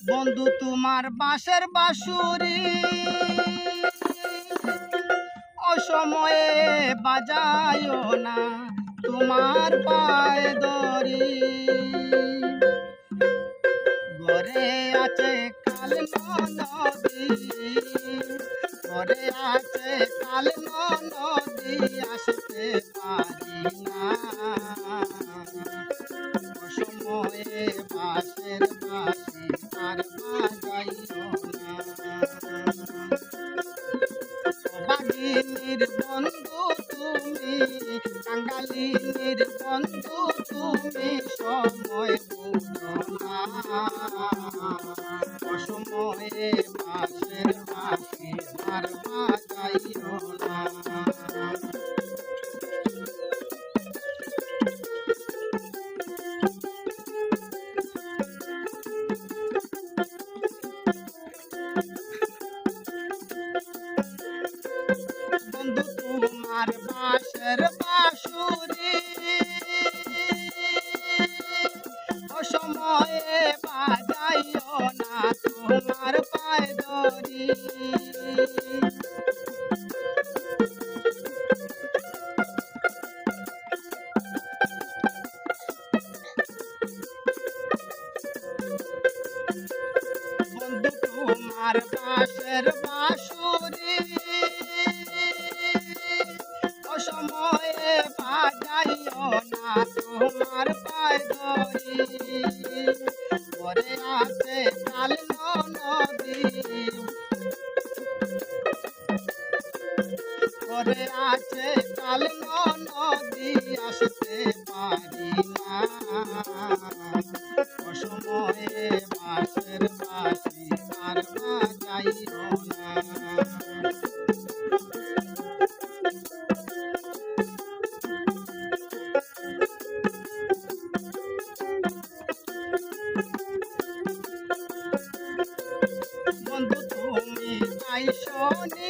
বন্ধু তোমার বাঁশের বাঁশুরি অসময়ে বাজায়ও না, তোমার পায়ে দড়ি। ঘরে আছে কাল নদী, ঘরে আছে কাল নদী, আসতে পারি না। অসময়ে বাঁশের বাঁশি আর বাজাইও না। বাগিনীর বন্ধু তুমি, কাঙ্গালিনীর বন্ধু তুমি, সময় বুঝো না। অসময়ে বাঁশের বাঁশি আর বাজাইও না। বন্ধু তোমার বাঁশের বাঁশুরি অসময়ে বাজাইও না, তোমার পায়ে দড়ি। বন্ধু তোমার বাঁশের বাঁশুরি অসময়ে বাজাইও না, তোমার পায়ে দড়ি। ঘরে আছে কাল নদী, ঘরে আছে কাল নদী, আসতে পারি না। অসময়ে বাঁশের বাঁশি আর বাজাইও না। বন্ধু তুমি আইসনি